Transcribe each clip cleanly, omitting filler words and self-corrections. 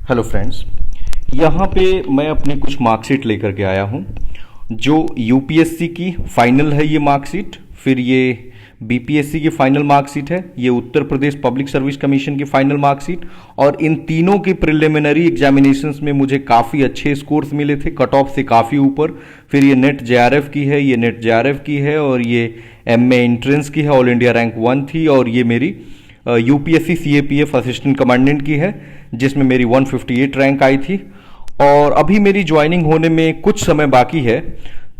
Hello friends, यहाँ पे मैं अपने कुछ मार्कशीट लेकर के आया हूँ। जो यूपीएससी की फाइनल है ये मार्कशीट, फिर ये बीपीएससी की फाइनल मार्कशीट है, ये Uttar Pradesh public service commission की फाइनल मार्कशीट, और इन तीनों के प्रिलिमिनरी एग्जामिनेशंस में मुझे काफ़ी अच्छे स्कोर्स मिले थे, कट ऑफ से काफ़ी ऊपर। फिर ये नेट जेआरएफ की है, ये नेट जेआरएफ की है, और ये एमए एंट्रेंस की है, ऑल इंडिया रैंक 1 थी, और ये मेरी यूपीएससी सीएपीएफ असिस्टेंट कमांडेंट की है जिसमें मेरी 158 रैंक आई थी। और अभी मेरी ज्वाइनिंग होने में कुछ समय बाकी है।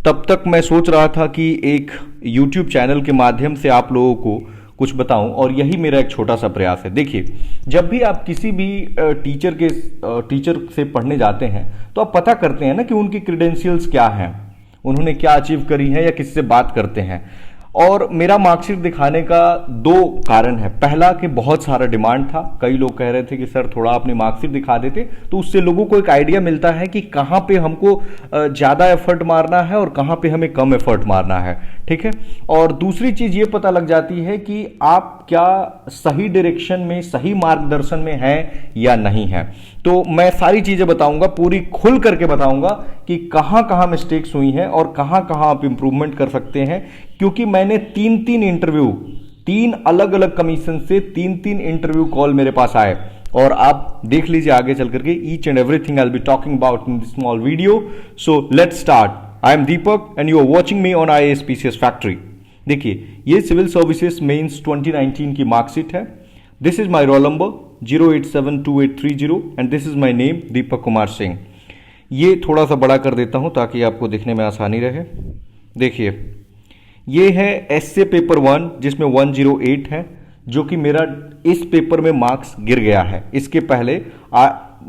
तब तक मैं सोच रहा था कि एक यूट्यूब चैनल के माध्यम से आप लोगों को कुछ बताऊं, और यही मेरा एक छोटा सा प्रयास है। देखिए, जब भी आप किसी भी टीचर से पढ़ने जाते हैं तो आप पता करते हैं ना कि उनकी क्रीडेंशियल्स क्या हैं, उन्होंने क्या अचीव करी है, या किससे बात करते हैं। और मेरा मार्कशीट दिखाने का दो कारण है। पहला कि बहुत सारा डिमांड था, कई लोग कह रहे थे कि सर थोड़ा अपनी मार्कशीट दिखा देते तो उससे लोगों को एक आइडिया मिलता है कि कहाँ पे हमको ज़्यादा एफर्ट मारना है और कहाँ पे हमें कम एफर्ट मारना है। ठीक है। और दूसरी चीज़ ये पता लग जाती है कि आप क्या सही डायरेक्शन में, सही मार्गदर्शन में हैं या नहीं है। तो मैं सारी चीज़ें बताऊंगा, पूरी खुल करके बताऊंगा कि कहाँ कहाँ मिस्टेक्स हुई हैं और कहाँ कहाँ आप इंप्रूवमेंट कर सकते हैं। क्योंकि मैंने तीन अलग अलग कमीशन से तीन इंटरव्यू कॉल मेरे पास आए, और आप देख लीजिए आगे चल करके each and everything I will be talking about in this small video. So let's start. I am Deepak and you are watching me on IAS-PCS factory. देखिए, ये सिविल सर्विसेज मेंस 2019 की मार्कशीट है। This is my roll number 0872830 and this is my name Deepak Kumar Singh. ये थोड़ा सा बड़ा कर देता हूं ताकि आपको दिखने में आसानी रहे। देखिए, ये है एसए पेपर 1 जिसमें 108 है, जो कि मेरा इस पेपर में मार्क्स गिर गया है। इसके पहले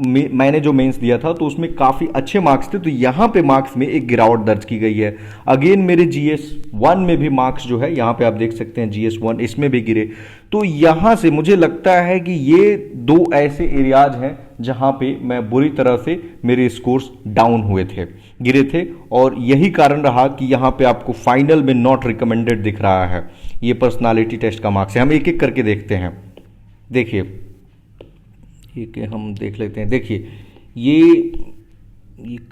मैंने जो मेंस दिया था तो उसमें काफ़ी अच्छे मार्क्स थे, तो यहाँ पे मार्क्स में एक गिरावट दर्ज की गई है। अगेन मेरे जीएस 1 में भी मार्क्स जो है यहाँ पे आप देख सकते हैं, जीएस 1 इसमें भी गिरे। तो यहाँ से मुझे लगता है कि ये दो ऐसे एरियाज हैं जहाँ पे मैं बुरी तरह से मेरे स्कोर्स डाउन हुए थे, गिरे थे, और यही कारण रहा कि यहाँ पे आपको फाइनल में नॉट रिकमेंडेड दिख रहा है। ये पर्सनालिटी टेस्ट का मार्क्स है। हम एक एक करके देखते हैं। देखिए, ठीक है, हम देख लेते हैं। देखिए, ये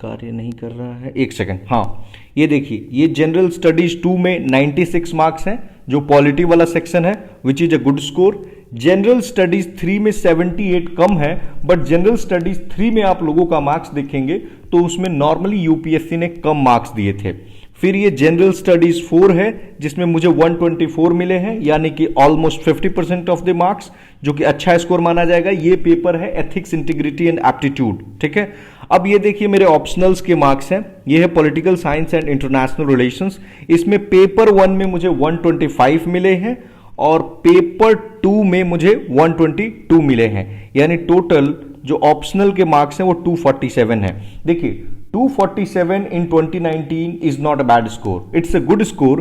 कार्य नहीं कर रहा है, एक सेकंड। हाँ, ये देखिए, ये जनरल स्टडीज 2 में 96 मार्क्स हैं, जो पॉलिटी वाला सेक्शन है, which is a good score. General studies 3 में 78 कम है, बट जनरल स्टडीज 3 में आप लोगों का मार्क्स देखेंगे तो उसमें नॉर्मली यूपीएससी ने कम मार्क्स दिए थे। फिर ये जनरल स्टडीज 4 है जिसमें मुझे 124 मिले हैं, यानी कि ऑलमोस्ट 50% ऑफ द मार्क्स, जो कि अच्छा स्कोर माना जाएगा। ये पेपर है एथिक्स, इंटीग्रिटी एंड एप्टीट्यूड। ठीक है। अब ये देखिए, मेरे ऑप्शनल्स के मार्क्स हैं। ये है political science and international relations. इसमें पेपर 1 में मुझे 125 मिले हैं और पेपर 2 में मुझे 122 मिले हैं, यानी टोटल जो ऑप्शनल के मार्क्स हैं वो 247 है। देखिए, 247 इन 2019 is not a bad score, it's a good score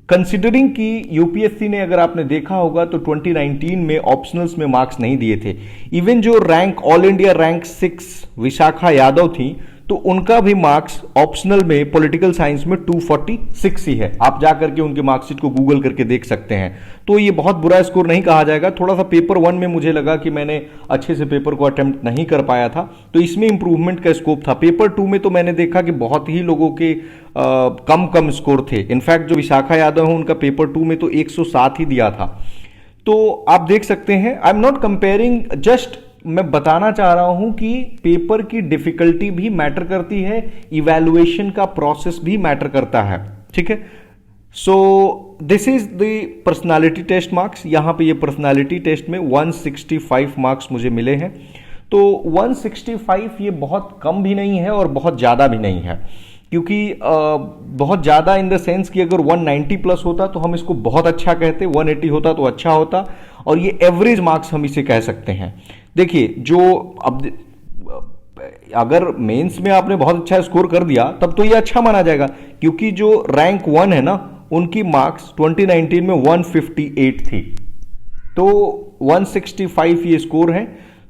considering कि यूपीएससी ने, अगर आपने देखा होगा तो 2019 में ऑप्शनल्स में मार्क्स नहीं दिए थे। इवन जो rank all India rank 6 Vishakha Yadav थी, तो उनका भी मार्क्स ऑप्शनल में पॉलिटिकल साइंस में 246 ही है। आप जाकर के उनके मार्कशीट को गूगल करके देख सकते हैं। तो ये बहुत बुरा स्कोर नहीं कहा जाएगा। थोड़ा सा पेपर 1 में मुझे लगा कि मैंने अच्छे से पेपर को अटेम्प्ट नहीं कर पाया था, तो इसमें इंप्रूवमेंट का स्कोप था। पेपर 2 में तो मैंने देखा कि बहुत ही लोगों के कम स्कोर थे। इनफैक्ट जो विशाखा यादव है उनका पेपर 2 में तो 107 ही दिया था। तो आप देख सकते हैं, I am not comparing, just मैं बताना चाह रहा हूं कि पेपर की डिफिकल्टी भी मैटर करती है, इवैल्यूएशन का प्रोसेस भी मैटर करता है। ठीक है। So this is the personality test marks. यहां पे ये पर्सनालिटी टेस्ट में 165 मार्क्स मुझे मिले हैं। तो 165 ये बहुत कम भी नहीं है और बहुत ज्यादा भी नहीं है, क्योंकि बहुत ज़्यादा इन द सेंस कि अगर 190 प्लस होता तो हम इसको बहुत अच्छा कहते, 180 होता तो अच्छा होता, और ये एवरेज मार्क्स हम इसे कह सकते हैं। देखिए, जो अब अगर मेंस में आपने बहुत अच्छा स्कोर कर दिया तब तो ये अच्छा माना जाएगा, क्योंकि जो रैंक 1 है ना, उनकी मार्क्स 2019 में 158 थी, तो 165 ये स्कोर है।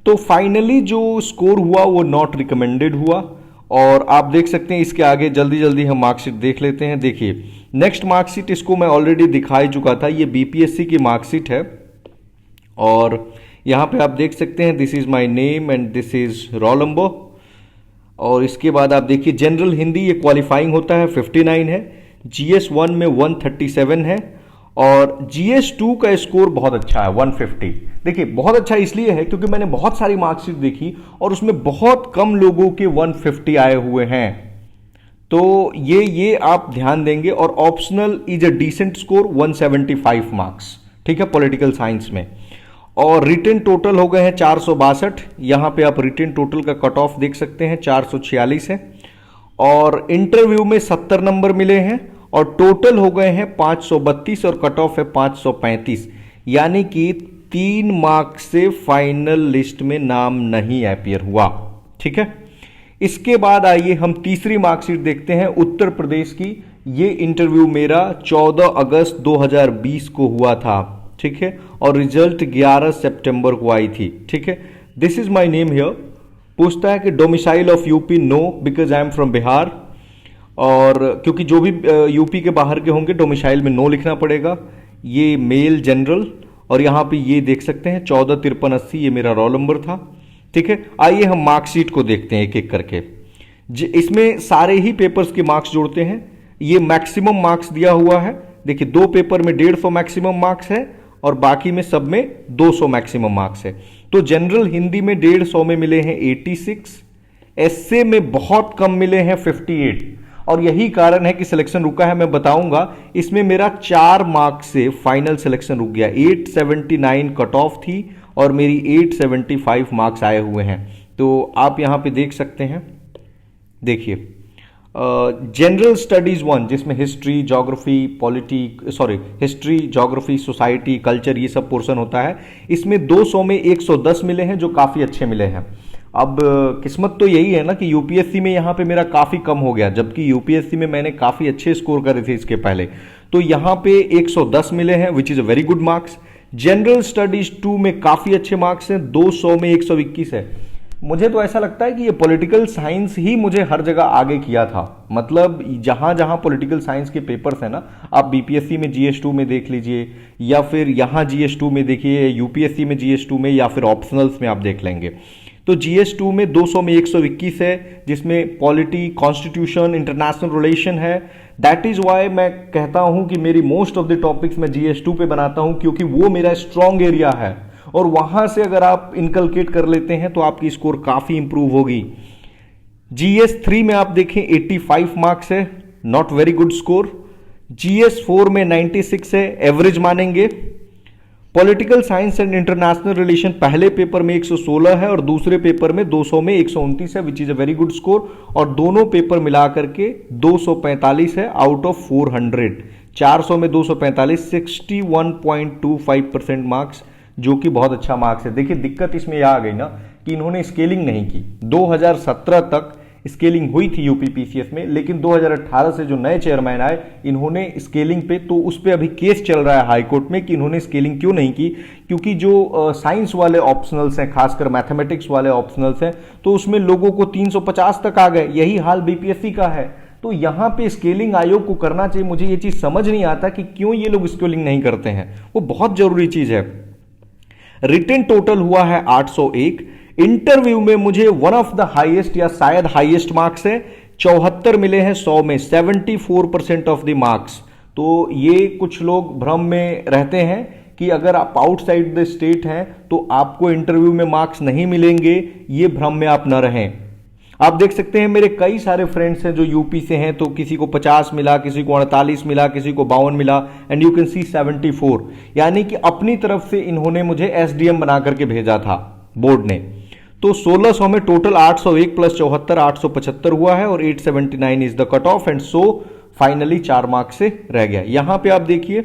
तो फाइनली जो स्कोर हुआ वो नॉट रिकमेंडेड हुआ। और आप देख सकते हैं, इसके आगे जल्दी जल्दी हम मार्कशीट देख लेते हैं। देखिए, नेक्स्ट मार्कशीट, इसको मैं ऑलरेडी दिखा चुका था, ये बीपीएससी की मार्कशीट है, और यहाँ पे आप देख सकते हैं this is my name and this is roll number. और इसके बाद आप देखिए जनरल हिंदी ये क्वालिफाइंग होता है 59 है, जीएस 1 में 137 है और जीएस 2 का स्कोर बहुत अच्छा है 150। देखिए बहुत अच्छा इसलिए है क्योंकि मैंने बहुत सारी मार्कशीट देखी और उसमें बहुत कम लोगों के 150 आए हुए हैं, तो ये आप ध्यान देंगे। और optional is a decent score 175 marks, ठीक है, पॉलिटिकल साइंस में। और रिटेन टोटल हो गए हैं 462, यहाँ पे आप रिटेन टोटल का कट ऑफ देख सकते हैं 446 है। और इंटरव्यू में 70 नंबर मिले हैं और टोटल हो गए हैं 532 और कट ऑफ है 535, यानी कि 3 मार्क्स से फाइनल लिस्ट में नाम नहीं अपीयर हुआ, ठीक है। इसके बाद आइए हम तीसरी मार्कशीट देखते हैं उत्तर प्रदेश की। ये इंटरव्यू मेरा 14 अगस्त 2020 को हुआ था, ठीक है, और रिजल्ट 11 सितंबर को आई थी, ठीक है। This is my name here. पूछता है कि domicile of UP, no because I am from Bihar. और क्योंकि जो भी यूपी के बाहर के होंगे डोमिसाइल में नो लिखना पड़ेगा। ये मेल जनरल और यहाँ पे ये देख सकते हैं 145380 ये मेरा रोल नंबर था, ठीक है। आइए हम मार्कशीट को देखते हैं एक एक करके। इसमें सारे ही पेपर्स के मार्क्स जोड़ते हैं। ये मैक्सिमम मार्क्स दिया हुआ है, देखिए 2 पेपर में 150 मैक्सिमम मार्क्स है और बाकी में सब में 200 मैक्सिमम मार्क्स है। तो जनरल हिंदी में 150 में मिले हैं 86, एसए में बहुत कम मिले हैं 58 और यही कारण है कि सिलेक्शन रुका है। मैं बताऊंगा, इसमें मेरा 4 मार्क्स से फाइनल सिलेक्शन रुक गया। 879 कट ऑफ थी और मेरी 875 मार्क्स आए हुए हैं। तो आप यहां पे देख सकते हैं, देखिए जनरल स्टडीज 1 जिसमें history, geography, history, geography, society, culture ये सब पोर्शन होता है। इसमें 200 में 110 मिले हैं जो काफ़ी अच्छे मिले हैं। अब किस्मत तो यही है ना कि यूपीएससी में यहाँ पे मेरा काफ़ी कम हो गया, जबकि यूपीएससी में मैंने काफ़ी अच्छे स्कोर करे थे इसके पहले। तो यहाँ पे 110 मिले हैं which is a very good marks. General studies 2 में काफ़ी अच्छे मार्क्स हैं, 200 में 121 है। मुझे तो ऐसा लगता है कि ये पॉलिटिकल साइंस ही मुझे हर जगह आगे किया था। मतलब जहां जहां पॉलिटिकल साइंस के पेपर्स हैं ना, आप बीपीएससी में जीएस2 में देख लीजिए या फिर यहां जीएस2 में देखिए, यूपीएससी में जीएस2 में या फिर ऑप्शनल्स में आप देख लेंगे। तो जीएस2 में 200 में 121 है, जिसमें पॉलिटी, कॉन्स्टिट्यूशन, इंटरनेशनल रिलेशन है। दैट इज वाई मैं कहता हूं कि मेरी मोस्ट ऑफ द टॉपिक्स मैं जीएस2 पे बनाता हूं, क्योंकि वो मेरा स्ट्रॉन्ग एरिया है और वहां से अगर आप इनकलकेट कर लेते हैं तो आपकी स्कोर काफी इंप्रूव होगी। जीएस3 में आप देखें 85 मार्क्स है, नॉट वेरी गुड स्कोर। जीएस4 में 96 है, एवरेज मानेंगे। Political science and international relation पहले पेपर में 116 है और दूसरे पेपर में 200 में 129 है which is a very good score. और दोनों पेपर मिलाकर के 245 है आउट ऑफ 400। 400 में 245, 61.25% मार्क्स, जो कि बहुत अच्छा मार्क्स है। देखिए दिक्कत इसमें यह आ गई ना कि इन्होंने स्केलिंग नहीं की। 2017 तक स्केलिंग हुई थी यूपीपीसीएस में, लेकिन 2018 से जो नए चेयरमैन आए इन्होंने स्केलिंग पे, तो उस पे अभी केस चल रहा है हाई कोर्ट में कि इन्होंने स्केलिंग क्यों नहीं की। क्योंकि जो साइंस वाले ऑप्शनल्स हैं, खासकर मैथमेटिक्स वाले ऑप्शनल्स हैं, तो उसमें लोगों को 350 तक आ गए। यही हाल बीपीएससी का है। तो यहां पे स्केलिंग आयोग को करना चाहिए। मुझे ये चीज समझ नहीं आता कि क्यों ये लोग स्केलिंग नहीं करते हैं, वो बहुत जरूरी चीज है। रिटन टोटल हुआ है 801। इंटरव्यू में मुझे वन ऑफ द हाईएस्ट या शायद हाईएस्ट मार्क्स है, 74 मिले हैं 100 में, 74% ऑफ द मार्क्स। तो ये कुछ लोग भ्रम में रहते हैं कि अगर आप आउटसाइड द स्टेट हैं तो आपको इंटरव्यू में मार्क्स नहीं मिलेंगे। ये भ्रम में आप न रहें। आप देख सकते हैं मेरे कई सारे फ्रेंड्स हैं जो यूपी से हैं, तो किसी को 50 मिला, किसी को 48 मिला, किसी को 52 मिला, एंड यू कैन सी 74। यानी कि अपनी तरफ से इन्होंने मुझे एसडीएम बना करके भेजा था बोर्ड ने। तो 1600 में टोटल 801 प्लस 74 875 हुआ है और 879 is the cut off, and so finally 4 marks से रह गया। यहां पे आप देखिए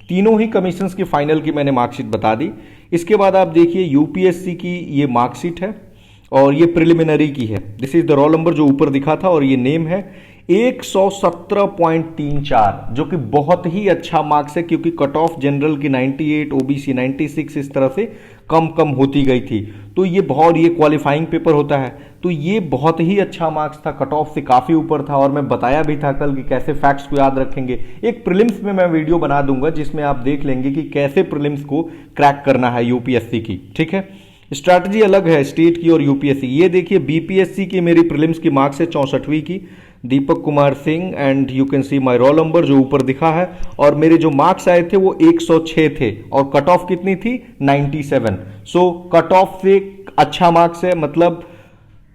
तीनों ही कमीशंस की फाइनल की मैंने मार्कशीट बता दी। इसके बाद आप देखिए यूपीएससी की ये मार्कशीट है और ये प्रिलिमिनरी की है। This is the role number जो ऊपर दिखा था और ये नेम है। 117.34 जो कि बहुत ही अच्छा मार्क्स है, क्योंकि कट ऑफ जनरल की 98, ओबीसी 96 इस तरह से कम कम होती गई थी। तो ये बहुत, ये क्वालिफाइंग पेपर होता है, तो ये बहुत ही अच्छा मार्क्स था, कट ऑफ से काफ़ी ऊपर था। और मैं बताया भी था कल कि कैसे फैक्ट्स को याद रखेंगे। एक प्रीलिम्स में मैं वीडियो बना दूंगा जिसमें आप देख लेंगे कि कैसे प्रीलिम्स को क्रैक करना है यूपीएससी की, ठीक है। स्ट्रैटेजी अलग है स्टेट की और यूपीएससी। ये देखिए बीपीएससी की मेरी प्रीलिम्स की मार्क्स है 64वीं की, Deepak Kumar Singh, and you can see my roll number जो ऊपर दिखा है। और मेरे जो मार्क्स आए थे वो 106 थे और कट ऑफ कितनी थी 97। सो कट ऑफ से अच्छा मार्क्स है, मतलब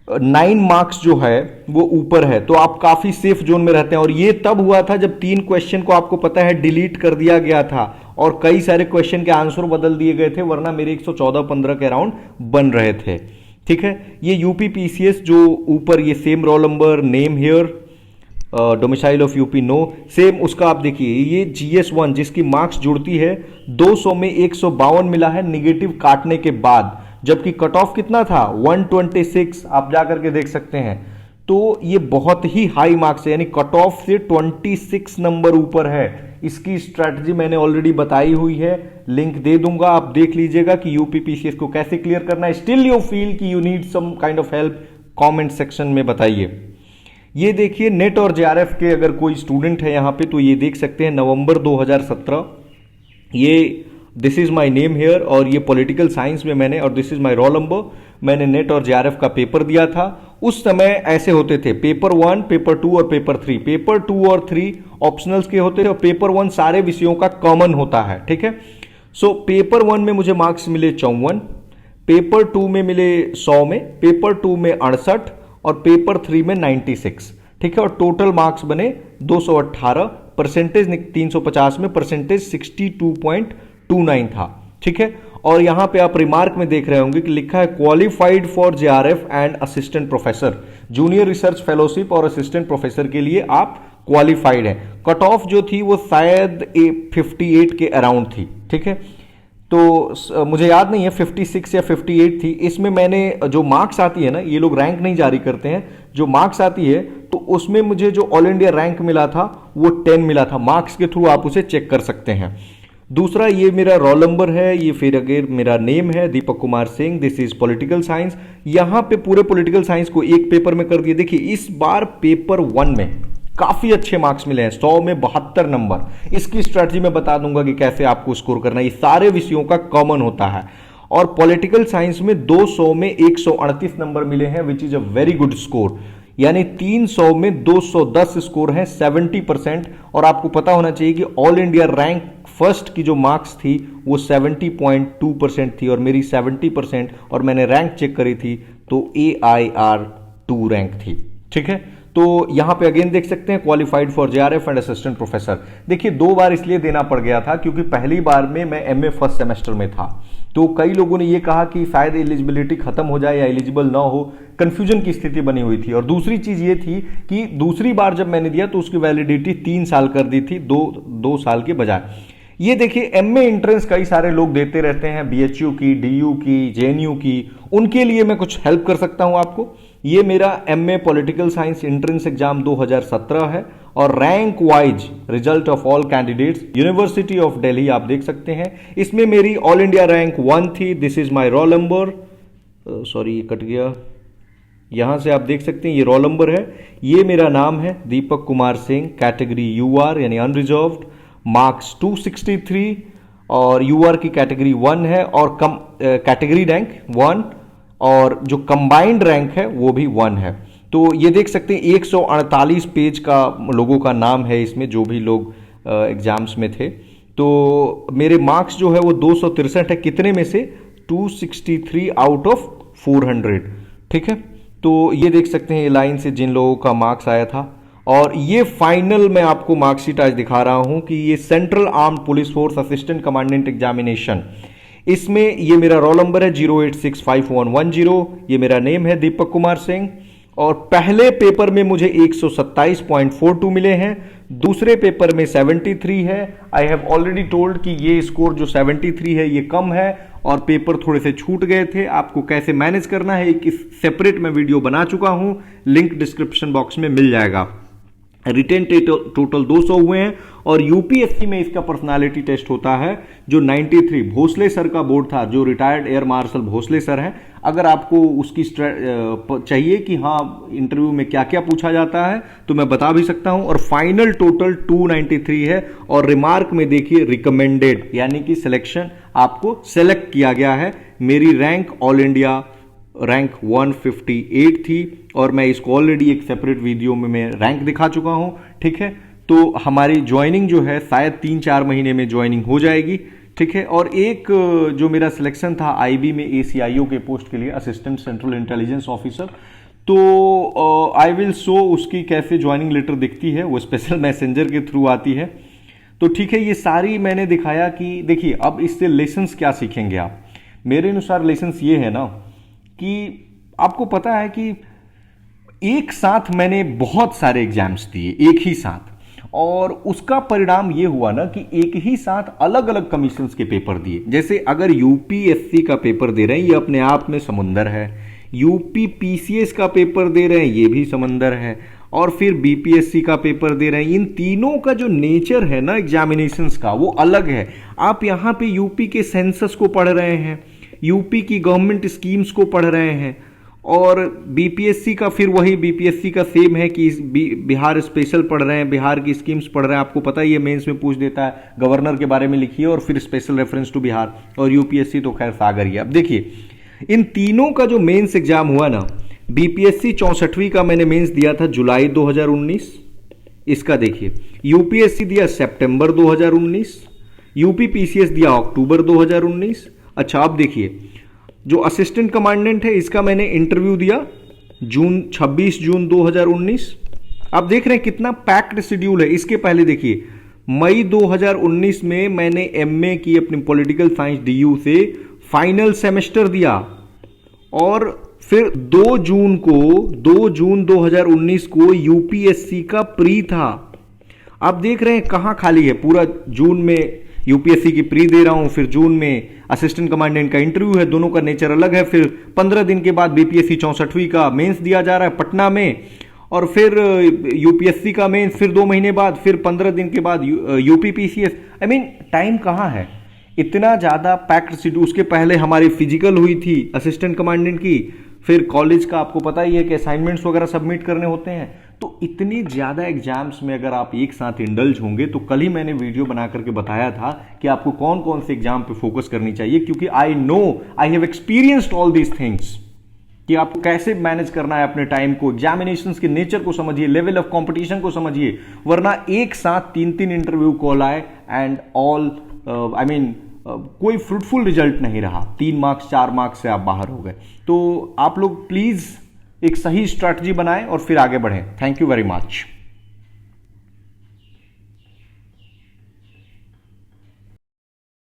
9 मार्क्स जो है वो ऊपर है, तो आप काफी सेफ जोन में रहते हैं। और ये तब हुआ था जब 3 क्वेश्चन को आपको पता है डिलीट कर दिया गया था और कई सारे क्वेश्चन के आंसर बदल दिए गए थे, वरना मेरे 114-15 के अराउंड बन रहे थे, ठीक है। ये यूपी पीसीएस जो ऊपर ये same roll number, name here, domicile of UP no, same उसका आप देखिए। ये GS1 जिसकी मार्क्स जुड़ती है 200 में 152 मिला है निगेटिव काटने के बाद, जबकि कट ऑफ कितना था 126, आप जाकर के देख सकते हैं। तो ये बहुत ही हाई मार्क्स है, यानी कट ऑफ से 26 नंबर ऊपर है। इसकी स्ट्रैटेजी मैंने ऑलरेडी बताई हुई है, लिंक दे दूंगा, आप देख लीजिएगा कि यूपी पीसीएस को कैसे क्लियर करना है। स्टिल यू फील कि you need some kind of help, comment section में बताइए। ये देखिए नेट और जेआरएफ के अगर कोई स्टूडेंट है यहाँ पे तो ये देख सकते हैं नवंबर 2017, ये this is my name here, और ये पॉलिटिकल साइंस में मैंने, और this is my roll number, मैंने नेट और जेआरएफ का पेपर दिया था। उस समय ऐसे होते थे पेपर 1, पेपर 2 और पेपर 3। पेपर 2 और 3 ऑप्शनल्स के होते थे और पेपर 1 सारे विषयों का कॉमन होता है, ठीक है। सो पेपर 1 में मुझे मार्क्स मिले 54, पेपर 2 में मिले 100 में, पेपर 2 में 68 और पेपर 3 में 96, ठीक है। और टोटल मार्क्स बने 218, परसेंटेज 350 में परसेंटेज 62.29 था, ठीक है। और यहां पे आप रिमार्क में देख रहे होंगे कि लिखा है qualified for JRF and assistant professor, junior research fellowship और असिस्टेंट प्रोफेसर के लिए आप क्वालिफाइड है। कट ऑफ जो थी वो शायद 58 के अराउंड थी, ठीक है। तो मुझे याद नहीं है 56 या 58 थी। इसमें मैंने जो मार्क्स आती है ना, ये लोग रैंक नहीं जारी करते हैं, जो मार्क्स आती है तो उसमें मुझे जो ऑल इंडिया रैंक मिला था वो 10 मिला था। मार्क्स के थ्रू आप उसे चेक कर सकते हैं। दूसरा ये मेरा रोल नंबर है, ये फिर अगर मेरा नेम है Deepak Kumar Singh, this is political science. यहां पे पूरे पॉलिटिकल साइंस को एक पेपर में कर दिया। देखिए इस बार पेपर 1 में काफी अच्छे मार्क्स मिले हैं, 100 में 72 नंबर। इसकी स्ट्रैटेजी मैं बता दूंगा कि कैसे आपको स्कोर करना है। ये सारे विषयों का कॉमन होता है। और पॉलिटिकल साइंस में 200 में 138 नंबर मिले हैं, which is a very good score. यानी 300 में 210 स्कोर है, 70%। और आपको पता होना चाहिए कि ऑल इंडिया रैंक फर्स्ट की जो मार्क्स थी वो 70.2% थी और मेरी 70%, और मैंने रैंक चेक करी थी तो AIR2 रैंक थी, ठीक है। तो यहां पे अगेन देख सकते हैं qualified for JRF and assistant professor. देखिए 2 बार इसलिए देना पड़ गया था क्योंकि पहली बार में मैं MA फर्स्ट सेमेस्टर में था, तो कई लोगों ने ये कहा कि शायद एलिजिबिलिटी खत्म हो जाए या एलिजिबल ना हो, कंफ्यूजन की स्थिति बनी हुई थी। और दूसरी चीज ये थी कि दूसरी बार जब मैंने दिया तो उसकी वैलिडिटी 3 साल कर दी थी, 2 साल के बजाय। ये देखिए MA एंट्रेंस कई सारे लोग देते रहते हैं, BHU की, DU की, JNU की, उनके लिए मैं कुछ हेल्प कर सकता हूं आपको। ये मेरा MA political science entrance exam 2017 है और rank wise result of all candidates university of Delhi आप देख सकते हैं। इसमें मेरी ऑल इंडिया रैंक 1 थी, this is my roll number, sorry ये कट गया, यहां से आप देख सकते हैं ये रोल नंबर है। ये मेरा नाम है दीपक कुमार सिंह, कैटेगरी UR यानी अनरिजर्व्ड, मार्क्स 263 और UR की कैटेगरी 1 है और कम कैटेगरी रैंक 1 और जो कंबाइंड रैंक है वो भी 1 है। तो ये देख सकते हैं 148 पेज का लोगों का नाम है इसमें, जो भी लोग एग्जाम्स में थे। तो मेरे मार्क्स जो है वो 263 है, कितने में से 263 आउट ऑफ 400, ठीक है। तो ये देख सकते हैं ये लाइन से जिन लोगों का मार्क्स आया था। और ये फाइनल मैं आपको मार्कशीट आज दिखा रहा हूं कि ये central armed police force assistant commandant examination, इसमें ये मेरा रोल नंबर है 0865110, ये मेरा नेम है दीपक कुमार सिंह। और पहले पेपर में मुझे 127.42 मिले हैं, दूसरे पेपर में 73 है। आई हैव ऑलरेडी टोल्ड कि ये स्कोर जो 73 है ये कम है और पेपर थोड़े से छूट गए थे। आपको कैसे मैनेज करना है एक सेपरेट मैं वीडियो बना चुका हूं, लिंक डिस्क्रिप्शन बॉक्स में मिल जाएगा। रिटेन टोटल 200 हुए हैं। और यूपीएससी में इसका पर्सनालिटी टेस्ट होता है जो 93 भोसले सर का बोर्ड था, जो retired air marshal Bhosale sir हैं। अगर आपको उसकी चाहिए कि हाँ इंटरव्यू में क्या क्या पूछा जाता है तो मैं बता भी सकता हूं। और फाइनल टोटल 293 है। और रिमार्क में देखिए रिकमेंडेड, यानी कि सिलेक्शन आपको सेलेक्ट किया गया है। मेरी रैंक ऑल इंडिया रैंक 158 थी और मैं इसको ऑलरेडी एक सेपरेट वीडियो में मैं रैंक दिखा चुका हूं। ठीक है, तो हमारी ज्वाइनिंग जो है शायद 3-4 महीने में ज्वाइनिंग हो जाएगी। ठीक है, और एक जो मेरा सिलेक्शन था आईबी में एसीआईओ के पोस्ट के लिए, असिस्टेंट सेंट्रल इंटेलिजेंस ऑफिसर, तो आई विल शो उसकी कैसे ज्वाइनिंग लेटर दिखती है, वो स्पेशल मैसेंजर के थ्रू आती है। तो ठीक है, ये सारी मैंने दिखाया कि देखिए अब इससे लेसन्स क्या सीखेंगे आप। मेरे अनुसार लेसन्स ये है ना कि आपको पता है कि एक साथ मैंने बहुत सारे एग्जाम्स दिए एक ही साथ, और उसका परिणाम ये हुआ ना कि एक ही साथ अलग अलग कमीशंस के पेपर दिए। जैसे अगर यूपीएससी का पेपर दे रहे हैं, ये अपने आप में समुंदर है। यूपी पीसीएस का पेपर दे रहे हैं, ये भी समंदर है। और फिर बीपीएससी का पेपर दे रहे हैं। इन तीनों का जो नेचर है ना एग्जामिनेशंस का, वो अलग है। आप यहां पे यूपी के सेंसस को पढ़ रहे हैं, यूपी की गवर्नमेंट स्कीम्स को पढ़ रहे हैं, और बीपीएससी का फिर वही बीपीएससी का सेम है कि बिहार स्पेशल पढ़ रहे हैं, बिहार की स्कीम्स पढ़ रहे हैं। आपको पता ही है मेंस में पूछ देता है गवर्नर के बारे में लिखिए और फिर स्पेशल रेफरेंस टू बिहार, और यूपीएससी तो खैर सागर ही है। अब देखिए इन तीनों का जो मेंस एग्जाम हुआ ना, बीपीएससी 64वीं का मैंने मेंस दिया था जुलाई 2019, इसका देखिए यूपीएससी दिया सितंबर 2019, यूपी पीसीएस दिया अक्टूबर 2019। अच्छा अब देखिए जो असिस्टेंट कमांडेंट है इसका मैंने इंटरव्यू दिया 26 जून 2019। आप देख रहे हैं कितना पैक्ड शेड्यूल है। इसके पहले देखिए मई 2019 में मैंने एमए की अपनी पॉलिटिकल साइंस डीयू से फाइनल सेमेस्टर दिया, और फिर 2 जून 2019 को यूपीएससी का प्री था। आप देख रहे हैं कहां खाली है, पूरा जून में यूपीएससी की प्री दे रहा हूं, फिर जून में असिस्टेंट कमांडेंट का इंटरव्यू है, दोनों का नेचर अलग है। फिर 15 दिन के बाद बीपीएससी 64वीं का मेंस दिया जा रहा है पटना में, और फिर यूपीएससी का मेंस फिर 2 महीने बाद, फिर 15 दिन के बाद UP PCS. I mean time कहां है, इतना ज्यादा पैक्ड शेड्यूल। उसके पहले हमारी फिजिकल हुई थी असिस्टेंट कमांडेंट की, फिर कॉलेज का आपको पता ही है कि असाइनमेंट्स वगैरह सबमिट करने होते हैं। तो इतनी ज्यादा एग्जाम्स में अगर आप एक साथ इंडल्ज होंगे, तो कल ही मैंने वीडियो बना करके बताया था कि आपको कौन कौन से एग्जाम पे फोकस करनी चाहिए, क्योंकि I have experienced all these things कि आपको कैसे मैनेज करना है अपने टाइम को। एग्जामिनेशंस के नेचर को समझिए, लेवल ऑफ कंपटीशन को समझिए, वरना एक साथ 3-3 इंटरव्यू कॉल आए एंड ऑल कोई फ्रूटफुल रिजल्ट नहीं रहा। 3 मार्क्स 4 मार्क्स से आप बाहर हो गए। तो आप लोग प्लीज एक सही स्ट्रैटेजी बनाएं और फिर आगे बढ़ें। Thank you very much.